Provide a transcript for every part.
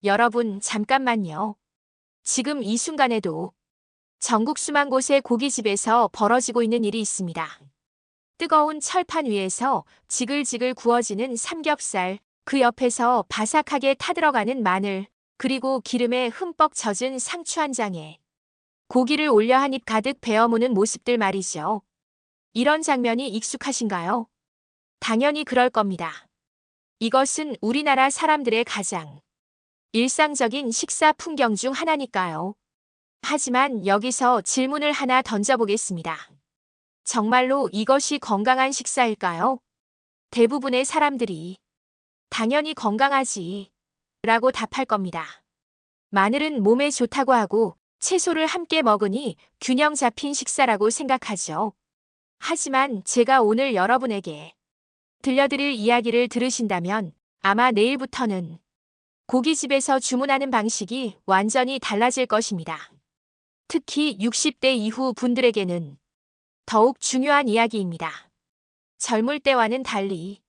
여러분, 잠깐만요. 지금 이 순간에도 전국 수만 곳의 고깃집에서 벌어지고 있는 일이 있습니다. 뜨거운 철판 위에서 지글지글 구워지는 삼겹살, 그 옆에서 바삭하게 타들어가는 마늘, 그리고 기름에 흠뻑 젖은 상추 한 장에 고기를 올려 한 입 가득 베어무는 모습들 말이죠. 이런 장면이 익숙하신가요? 당연히 그럴 겁니다. 이것은 우리나라 사람들의 가장 일상적인 식사 풍경 중 하나니까요. 하지만 여기서 질문을 하나 던져보겠습니다. 정말로 이것이 건강한 식사일까요? 대부분의 사람들이 당연히 건강하지 라고 답할 겁니다. 마늘은 몸에 좋다고 하고 채소를 함께 먹으니 균형 잡힌 식사라고 생각하죠. 하지만 제가 오늘 여러분에게 들려드릴 이야기를 들으신다면 아마 내일부터는 고깃집에서 주문하는 방식이 완전히 달라질 것입니다. 특히 60대 이후 분들에게는 더욱 중요한 이야기입니다. 젊을 때와는 달리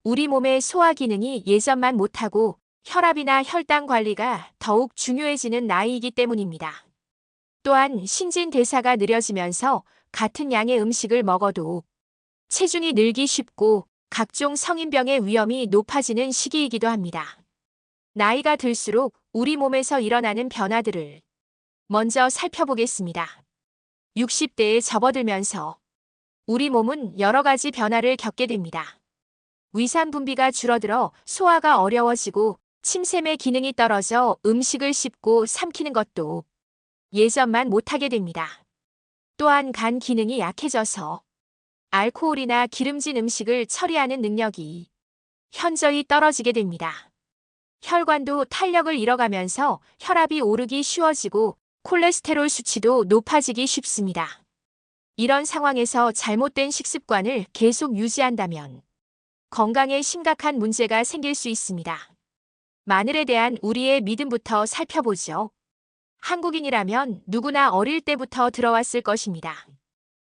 우리 몸의 소화 기능이 예전만 못하고 혈압이나 혈당 관리가 더욱 중요해지는 나이이기 때문입니다. 또한 신진대사가 느려지면서 같은 양의 음식을 먹어도 체중이 늘기 쉽고 각종 성인병의 위험이 높아지는 시기이기도 합니다. 나이가 들수록 우리 몸에서 일어나는 변화들을 먼저 살펴보겠습니다. 60대에 접어들면서 우리 몸은 여러 가지 변화를 겪게 됩니다. 위산 분비가 줄어들어 소화가 어려워지고 침샘의 기능이 떨어져 음식을 씹고 삼키는 것도 예전만 못하게 됩니다. 또한 간 기능이 약해져서 알코올이나 기름진 음식을 처리하는 능력이 현저히 떨어지게 됩니다. 혈관도 탄력을 잃어가면서 혈압이 오르기 쉬워지고 콜레스테롤 수치도 높아지기 쉽습니다. 이런 상황에서 잘못된 식습관을 계속 유지한다면 건강에 심각한 문제가 생길 수 있습니다. 마늘에 대한 우리의 믿음부터 살펴보죠. 한국인이라면 누구나 어릴 때부터 들어왔을 것입니다.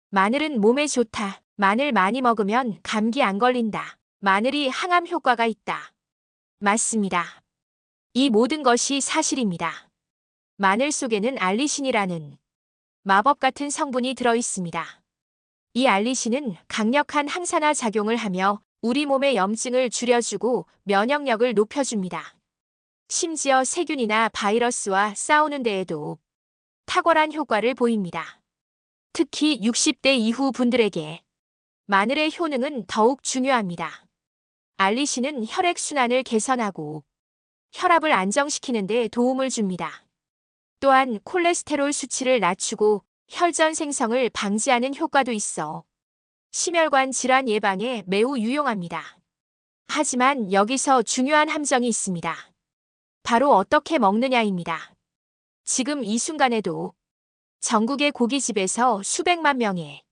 마늘은 몸에 좋다. 마늘 많이 먹으면 감기 안 걸린다. 마늘이 항암 효과가 있다. 맞습니다. 이 모든 것이 사실입니다. 마늘 속에는 알리신이라는 마법 같은 성분이 들어 있습니다. 이 알리신은 강력한 항산화 작용을 하며 우리 몸의 염증을 줄여주고 면역력을 높여줍니다. 심지어 세균이나 바이러스와 싸우는 데에도 탁월한 효과를 보입니다. 특히 60대 이후 분들에게 마늘의 효능은 더욱 중요합니다. 알리신은 혈액순환을 개선하고 혈압을 안정시키는 데 도움을 줍니다. 또한 콜레스테롤 수치를 낮추고 혈전 생성을 방지하는 효과도 있어 심혈관 질환 예방에 매우 유용합니다. 하지만 여기서 중요한 함정이 있습니다. 바로 어떻게 먹느냐입니다. 지금 이 순간에도 전국의 고깃집에서 수백만 명의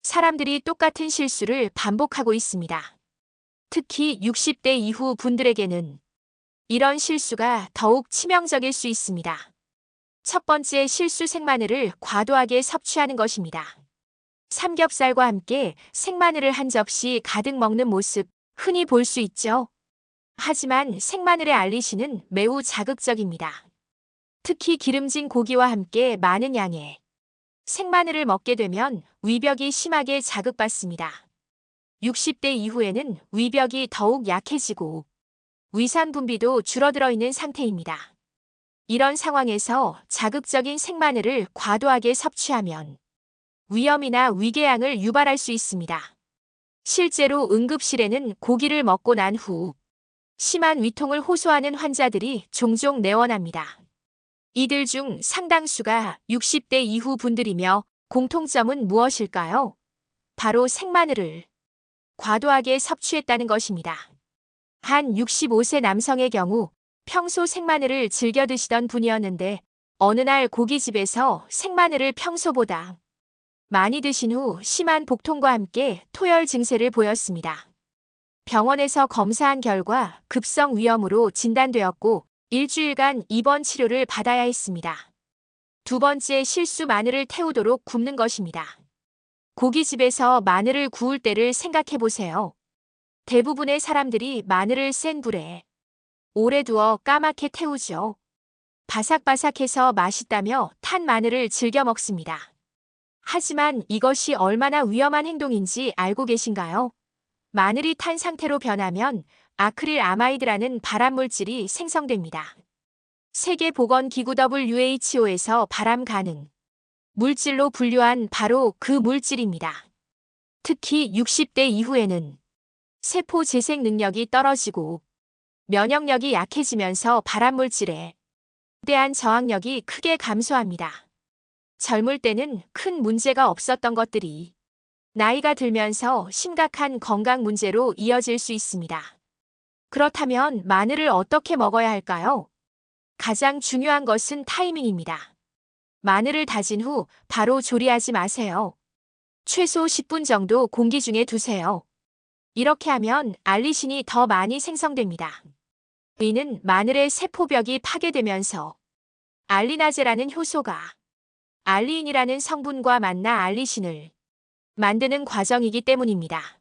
사람들이 똑같은 실수를 반복하고 있습니다. 특히 60대 이후 분들에게는 이런 실수가 더욱 치명적일 수 있습니다. 첫 번째 실수 생마늘을 과도하게 섭취하는 것입니다. 삼겹살과 함께 생마늘을 한 접시 가득 먹는 모습 흔히 볼 수 있죠. 하지만 생마늘의 알리신은 매우 자극적입니다. 특히 기름진 고기와 함께 많은 양의 생마늘을 먹게 되면 위벽이 심하게 자극받습니다. 60대 이후에는 위벽이 더욱 약해지고 위산 분비도 줄어들어 있는 상태입니다. 이런 상황에서 자극적인 생마늘을 과도하게 섭취하면 위염이나 위궤양을 유발할 수 있습니다. 실제로 응급실에는 고기를 먹고 난 후 심한 위통을 호소하는 환자들이 종종 내원합니다. 이들 중 상당수가 60대 이후 분들이며 공통점은 무엇일까요? 바로 생마늘을 과도하게 섭취했다는 것입니다. 한 65세 남성의 경우 평소 생마늘을 즐겨 드시던 분이었는데 어느 날 고깃집에서 생마늘을 평소보다 많이 드신 후 심한 복통과 함께 토열 증세를 보였습니다. 병원에서 검사한 결과 급성 위염으로 진단되었고 일주일간 입원 치료를 받아야 했습니다. 두 번째 실수 마늘을 태우도록 굽는 것입니다. 고깃집에서 마늘을 구울 때를 생각해 보세요. 대부분의 사람들이 마늘을 센 불에 오래 두어 까맣게 태우죠. 바삭바삭해서 맛있다며 탄 마늘을 즐겨 먹습니다. 하지만 이것이 얼마나 위험한 행동인지 알고 계신가요? 마늘이 탄 상태로 변하면 아크릴 아마이드라는 발암물질이 생성됩니다. 세계보건기구 WHO에서 발암 가능 물질로 분류한 바로 그 물질입니다. 특히 60대 이후에는 세포 재생 능력이 떨어지고 면역력이 약해지면서 발암물질에 대한 저항력이 크게 감소합니다. 젊을 때는 큰 문제가 없었던 것들이 나이가 들면서 심각한 건강 문제로 이어질 수 있습니다. 그렇다면 마늘을 어떻게 먹어야 할까요? 가장 중요한 것은 타이밍입니다. 마늘을 다진 후 바로 조리하지 마세요. 최소 10분 정도 공기 중에 두세요. 이렇게 하면 알리신이 더 많이 생성됩니다. 이는 마늘의 세포벽이 파괴되면서 알리나제라는 효소가 알리인이라는 성분과 만나 알리신을 만드는 과정이기 때문입니다.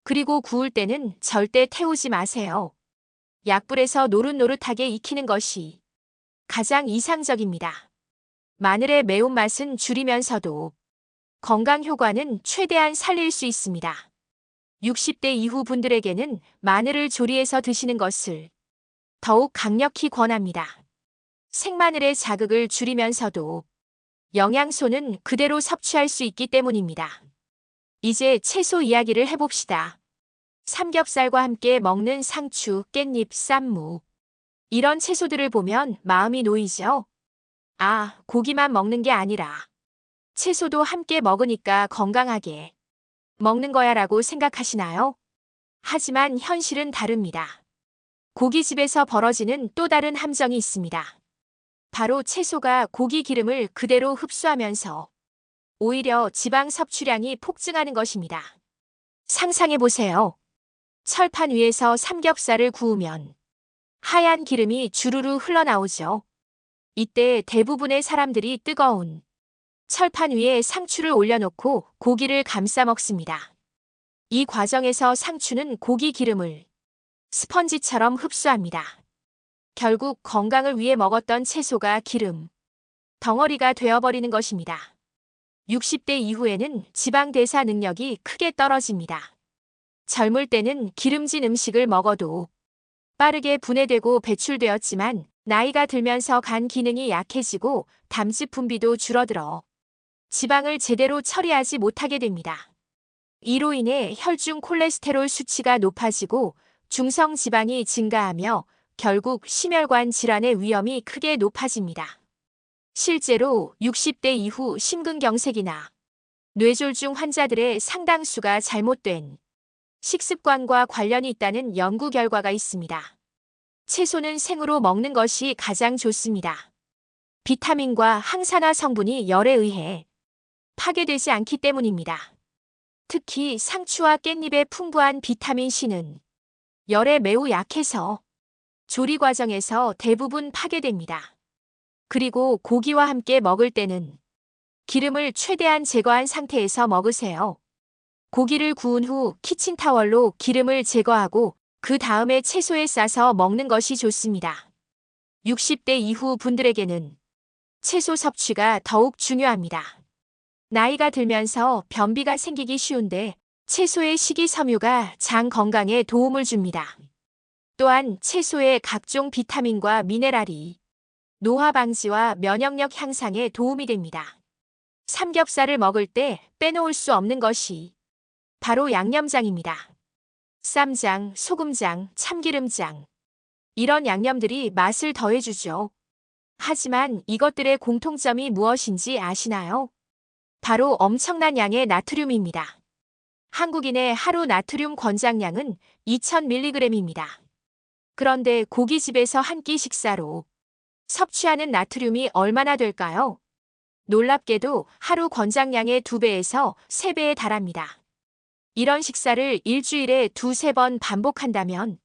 그리고 구울 때는 절대 태우지 마세요. 약불에서 노릇노릇하게 익히는 것이 가장 이상적입니다. 마늘의 매운맛은 줄이면서도 건강 효과는 최대한 살릴 수 있습니다. 60대 이후 분들에게는 마늘을 조리해서 드시는 것을 더욱 강력히 권합니다. 생마늘의 자극을 줄이면서도 영양소는 그대로 섭취할 수 있기 때문입니다. 이제 채소 이야기를 해봅시다. 삼겹살과 함께 먹는 상추, 깻잎, 쌈무. 이런 채소들을 보면 마음이 놓이죠? 아, 고기만 먹는 게 아니라 채소도 함께 먹으니까 건강하게 먹는 거야 라고 생각하시나요? 하지만 현실은 다릅니다. 고깃집에서 벌어지는 또 다른 함정이 있습니다. 바로 채소가 고기 기름을 그대로 흡수하면서 오히려 지방 섭취량이 폭증하는 것입니다. 상상해보세요. 철판 위에서 삼겹살을 구우면 하얀 기름이 주르르 흘러나오죠. 이때 대부분의 사람들이 뜨거운 철판 위에 상추를 올려놓고 고기를 감싸 먹습니다. 이 과정에서 상추는 고기 기름을 스펀지처럼 흡수합니다. 결국 건강을 위해 먹었던 채소가 기름 덩어리가 되어버리는 것입니다. 60대 이후에는 지방 대사 능력이 크게 떨어집니다. 젊을 때는 기름진 음식을 먹어도 빠르게 분해되고 배출되었지만 나이가 들면서 간 기능이 약해지고 담즙 분비도 줄어들어 지방을 제대로 처리하지 못하게 됩니다. 이로 인해 혈중 콜레스테롤 수치가 높아지고 중성 지방이 증가하며 결국 심혈관 질환의 위험이 크게 높아집니다. 실제로 60대 이후 심근경색이나 뇌졸중 환자들의 상당수가 잘못된 식습관과 관련이 있다는 연구 결과가 있습니다. 채소는 생으로 먹는 것이 가장 좋습니다. 비타민과 항산화 성분이 열에 의해 파괴되지 않기 때문입니다. 특히 상추와 깻잎의 풍부한 비타민 C는 열에 매우 약해서 조리 과정에서 대부분 파괴됩니다. 그리고 고기와 함께 먹을 때는 기름을 최대한 제거한 상태에서 먹으세요. 고기를 구운 후 키친타월로 기름을 제거하고 그 다음에 채소에 싸서 먹는 것이 좋습니다. 60대 이후 분들에게는 채소 섭취가 더욱 중요합니다. 나이가 들면서 변비가 생기기 쉬운데 채소의 식이섬유가 장 건강에 도움을 줍니다. 또한 채소의 각종 비타민과 미네랄이 노화 방지와 면역력 향상에 도움이 됩니다. 삼겹살을 먹을 때 빼놓을 수 없는 것이 바로 양념장입니다. 쌈장, 소금장, 참기름장. 이런 양념들이 맛을 더해주죠. 하지만 이것들의 공통점이 무엇인지 아시나요? 바로 엄청난 양의 나트륨입니다. 한국인의 하루 나트륨 권장량은 2000mg입니다. 그런데 고깃집에서 한 끼 식사로 섭취하는 나트륨이 얼마나 될까요? 놀랍게도 하루 권장량의 2배에서 3배에 달합니다. 이런 식사를 일주일에 2~3번 반복한다면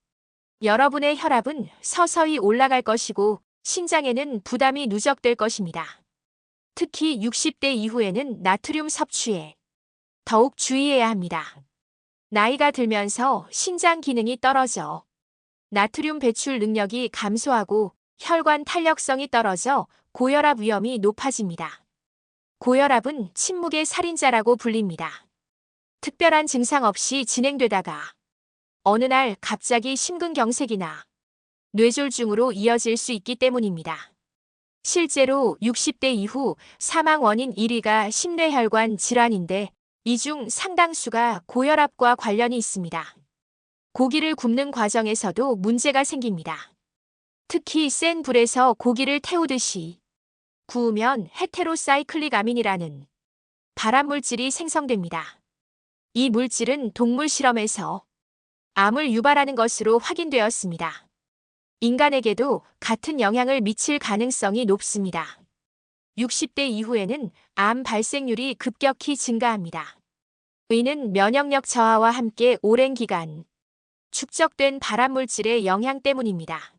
여러분의 혈압은 서서히 올라갈 것이고 신장에는 부담이 누적될 것입니다. 특히 60대 이후에는 나트륨 섭취에 더욱 주의해야 합니다. 나이가 들면서 신장 기능이 떨어져 나트륨 배출 능력이 감소하고 혈관 탄력성이 떨어져 고혈압 위험이 높아집니다. 고혈압은 침묵의 살인자라고 불립니다. 특별한 증상 없이 진행되다가 어느 날 갑자기 심근경색이나 뇌졸중으로 이어질 수 있기 때문입니다. 실제로 60대 이후 사망 원인 1위가 심뇌혈관 질환인데 이 중 상당수가 고혈압과 관련이 있습니다. 고기를 굽는 과정에서도 문제가 생깁니다. 특히 센 불에서 고기를 태우듯이 구우면 헤테로사이클릭 아민이라는 발암물질이 생성됩니다. 이 물질은 동물 실험에서 암을 유발하는 것으로 확인되었습니다. 인간에게도 같은 영향을 미칠 가능성이 높습니다. 60대 이후에는 암 발생률이 급격히 증가합니다. 이는 면역력 저하와 함께 오랜 기간 축적된 발암물질의 영향 때문입니다.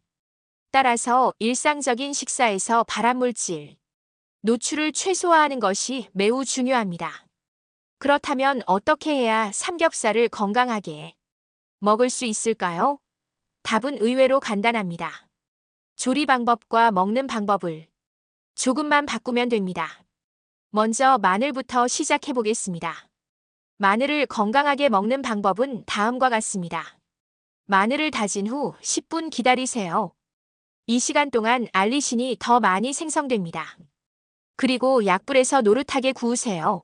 따라서 일상적인 식사에서 발암물질 노출을 최소화하는 것이 매우 중요합니다. 그렇다면 어떻게 해야 삼겹살을 건강하게 먹을 수 있을까요? 답은 의외로 간단합니다. 조리 방법과 먹는 방법을 조금만 바꾸면 됩니다. 먼저 마늘부터 시작해 보겠습니다. 마늘을 건강하게 먹는 방법은 다음과 같습니다. 마늘을 다진 후 10분 기다리세요. 이 시간 동안 알리신이 더 많이 생성됩니다. 그리고 약불에서 노릇하게 구우세요.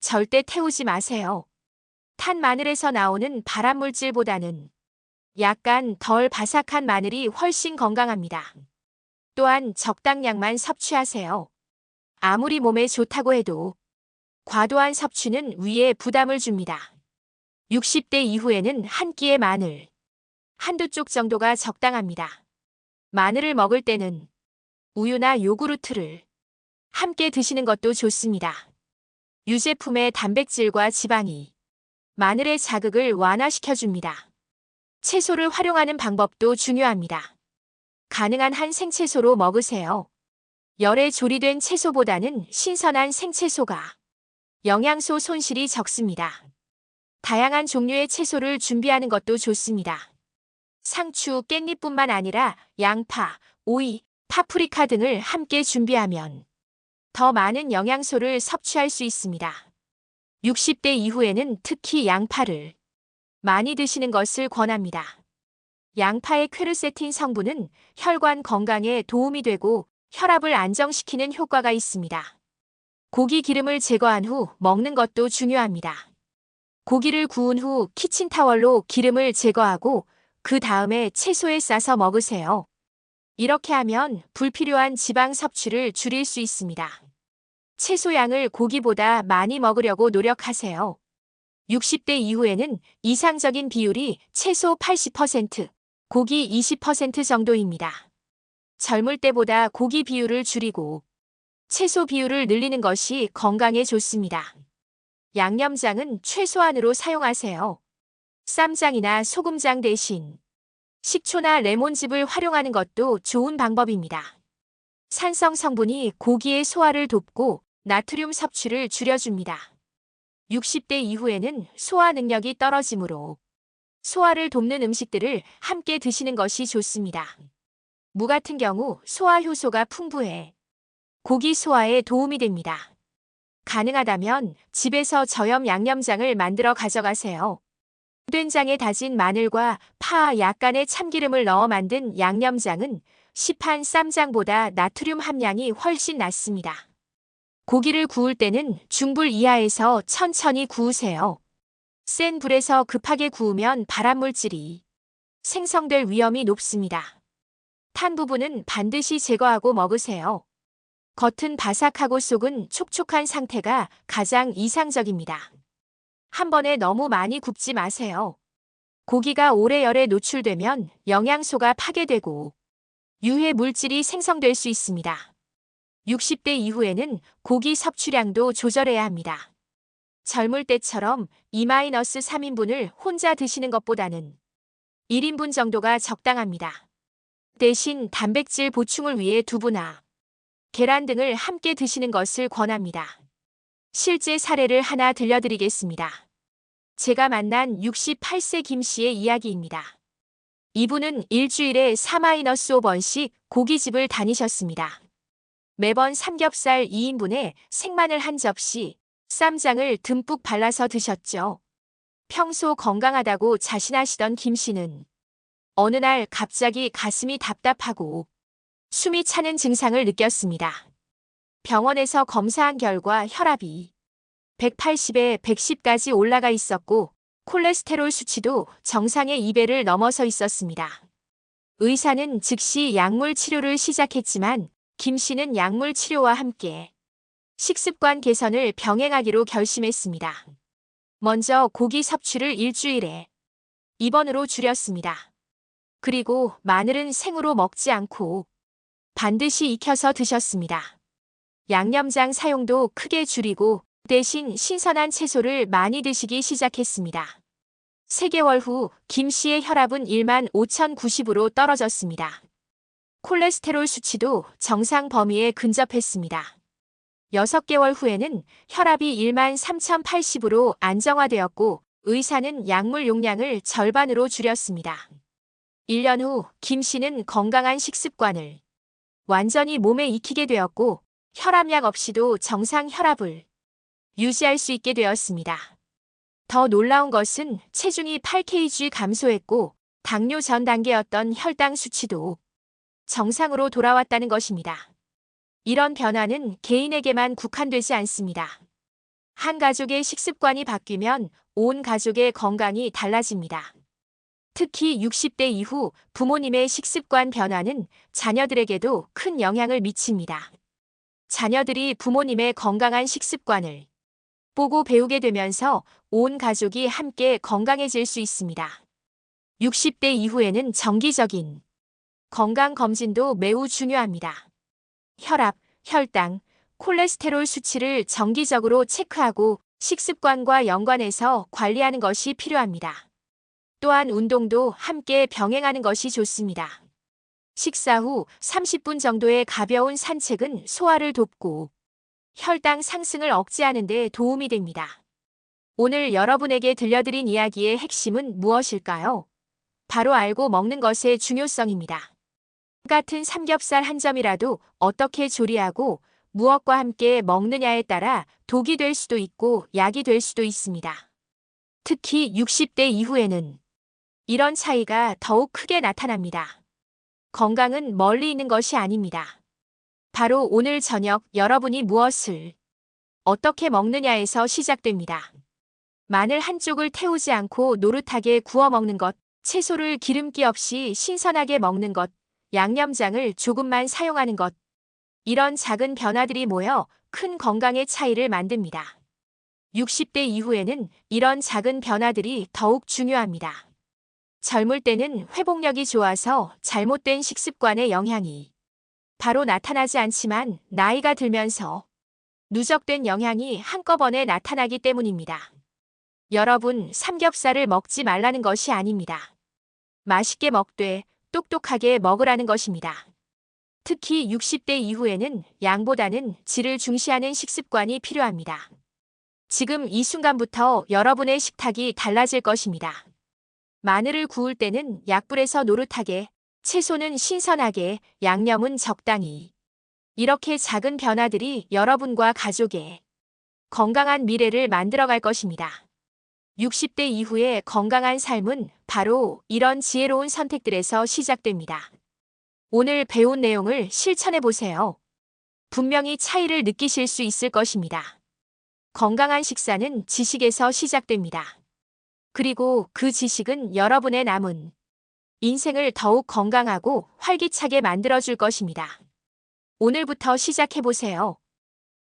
절대 태우지 마세요. 탄 마늘에서 나오는 발암물질보다는 약간 덜 바삭한 마늘이 훨씬 건강합니다. 또한 적당량만 섭취하세요. 아무리 몸에 좋다고 해도 과도한 섭취는 위에 부담을 줍니다. 60대 이후에는 한 끼의 마늘 한두 쪽 정도가 적당합니다. 마늘을 먹을 때는 우유나 요구르트를 함께 드시는 것도 좋습니다. 유제품의 단백질과 지방이 마늘의 자극을 완화시켜줍니다. 채소를 활용하는 방법도 중요합니다. 가능한 한 생채소로 먹으세요. 열에 조리된 채소보다는 신선한 생채소가 영양소 손실이 적습니다. 다양한 종류의 채소를 준비하는 것도 좋습니다. 상추, 깻잎뿐만 아니라 양파, 오이, 파프리카 등을 함께 준비하면 더 많은 영양소를 섭취할 수 있습니다. 60대 이후에는 특히 양파를 많이 드시는 것을 권합니다. 양파의 퀘르세틴 성분은 혈관 건강에 도움이 되고 혈압을 안정시키는 효과가 있습니다. 고기 기름을 제거한 후 먹는 것도 중요합니다. 고기를 구운 후 키친타월로 기름을 제거하고 그 다음에 채소에 싸서 먹으세요. 이렇게 하면 불필요한 지방 섭취를 줄일 수 있습니다. 채소 양을 고기보다 많이 먹으려고 노력하세요. 60대 이후에는 이상적인 비율이 채소 80%, 고기 20% 정도입니다. 젊을 때보다 고기 비율을 줄이고 채소 비율을 늘리는 것이 건강에 좋습니다. 양념장은 최소한으로 사용하세요. 쌈장이나 소금장 대신 식초나 레몬즙을 활용하는 것도 좋은 방법입니다. 산성 성분이 고기의 소화를 돕고 나트륨 섭취를 줄여줍니다. 60대 이후에는 소화 능력이 떨어지므로 소화를 돕는 음식들을 함께 드시는 것이 좋습니다. 무 같은 경우 소화 효소가 풍부해 고기 소화에 도움이 됩니다. 가능하다면 집에서 저염 양념장을 만들어 가져가세요. 된장에 다진 마늘과 파 약간의 참기름을 넣어 만든 양념장은 시판 쌈장보다 나트륨 함량이 훨씬 낮습니다. 고기를 구울 때는 중불 이하에서 천천히 구우세요. 센 불에서 급하게 구우면 발암물질이 생성될 위험이 높습니다. 탄 부분은 반드시 제거하고 먹으세요. 겉은 바삭하고 속은 촉촉한 상태가 가장 이상적입니다. 한 번에 너무 많이 굽지 마세요. 고기가 오래 열에 노출되면 영양소가 파괴되고 유해 물질이 생성될 수 있습니다. 60대 이후에는 고기 섭취량도 조절해야 합니다. 젊을 때처럼 2-3인분을 혼자 드시는 것보다는 1인분 정도가 적당합니다. 대신 단백질 보충을 위해 두부나 계란 등을 함께 드시는 것을 권합니다. 실제 사례를 하나 들려드리겠습니다. 제가 만난 68세 김 씨의 이야기입니다. 이분은 일주일에 4-5번씩 고깃집을 다니셨습니다. 매번 삼겹살 2인분에 생마늘 한 접시, 쌈장을 듬뿍 발라서 드셨죠. 평소 건강하다고 자신하시던 김 씨는 어느 날 갑자기 가슴이 답답하고 숨이 차는 증상을 느꼈습니다. 병원에서 검사한 결과 혈압이 180에 110까지 올라가 있었고 콜레스테롤 수치도 정상의 2배를 넘어서 있었습니다. 의사는 즉시 약물 치료를 시작했지만 김 씨는 약물 치료와 함께 식습관 개선을 병행하기로 결심했습니다. 먼저 고기 섭취를 일주일에 2번으로 줄였습니다. 그리고 마늘은 생으로 먹지 않고 반드시 익혀서 드셨습니다. 양념장 사용도 크게 줄이고 대신 신선한 채소를 많이 드시기 시작했습니다. 3개월 후 김 씨의 혈압은 15,090으로 떨어졌습니다. 콜레스테롤 수치도 정상 범위에 근접했습니다. 6개월 후에는 혈압이 13,080으로 안정화되었고 의사는 약물 용량을 절반으로 줄였습니다. 1년 후 김 씨는 건강한 식습관을 완전히 몸에 익히게 되었고 혈압약 없이도 정상 혈압을 유지할 수 있게 되었습니다. 더 놀라운 것은 체중이 8kg 감소했고 당뇨 전 단계였던 혈당 수치도 정상으로 돌아왔다는 것입니다. 이런 변화는 개인에게만 국한되지 않습니다. 한 가족의 식습관이 바뀌면 온 가족의 건강이 달라집니다. 특히 60대 이후 부모님의 식습관 변화는 자녀들에게도 큰 영향을 미칩니다. 자녀들이 부모님의 건강한 식습관을 보고 배우게 되면서 온 가족이 함께 건강해질 수 있습니다. 60대 이후에는 정기적인 건강검진도 매우 중요합니다. 혈압, 혈당, 콜레스테롤 수치를 정기적으로 체크하고 식습관과 연관해서 관리하는 것이 필요합니다. 또한 운동도 함께 병행하는 것이 좋습니다. 식사 후 30분 정도의 가벼운 산책은 소화를 돕고 혈당 상승을 억제하는 데 도움이 됩니다. 오늘 여러분에게 들려드린 이야기의 핵심은 무엇일까요? 바로 알고 먹는 것의 중요성입니다. 같은 삼겹살 한 점이라도 어떻게 조리하고 무엇과 함께 먹느냐에 따라 독이 될 수도 있고 약이 될 수도 있습니다. 특히 60대 이후에는 이런 차이가 더욱 크게 나타납니다. 건강은 멀리 있는 것이 아닙니다. 바로 오늘 저녁 여러분이 무엇을 어떻게 먹느냐에서 시작됩니다. 마늘 한쪽을 태우지 않고 노릇하게 구워 먹는 것, 채소를 기름기 없이 신선하게 먹는 것, 양념장을 조금만 사용하는 것. 이런 작은 변화들이 모여 큰 건강의 차이를 만듭니다. 60대 이후에는 이런 작은 변화들이 더욱 중요합니다. 젊을 때는 회복력이 좋아서 잘못된 식습관의 영향이 바로 나타나지 않지만 나이가 들면서 누적된 영향이 한꺼번에 나타나기 때문입니다. 여러분, 삼겹살을 먹지 말라는 것이 아닙니다. 맛있게 먹되 똑똑하게 먹으라는 것입니다. 특히 60대 이후에는 양보다는 질을 중시하는 식습관이 필요합니다. 지금 이 순간부터 여러분의 식탁이 달라질 것입니다. 마늘을 구울 때는 약불에서 노릇하게, 채소는 신선하게, 양념은 적당히. 이렇게 작은 변화들이 여러분과 가족의 건강한 미래를 만들어갈 것입니다. 60대 이후의 건강한 삶은 바로 이런 지혜로운 선택들에서 시작됩니다. 오늘 배운 내용을 실천해 보세요. 분명히 차이를 느끼실 수 있을 것입니다. 건강한 식사는 지식에서 시작됩니다. 그리고 그 지식은 여러분의 남은 인생을 더욱 건강하고 활기차게 만들어줄 것입니다. 오늘부터 시작해 보세요.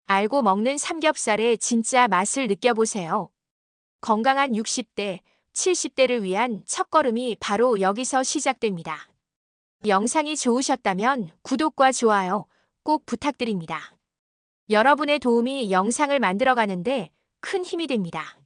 알고 먹는 삼겹살의 진짜 맛을 느껴보세요. 건강한 60대, 70대를 위한 첫걸음이 바로 여기서 시작됩니다. 영상이 좋으셨다면 구독과 좋아요 꼭 부탁드립니다. 여러분의 도움이 영상을 만들어가는데 큰 힘이 됩니다.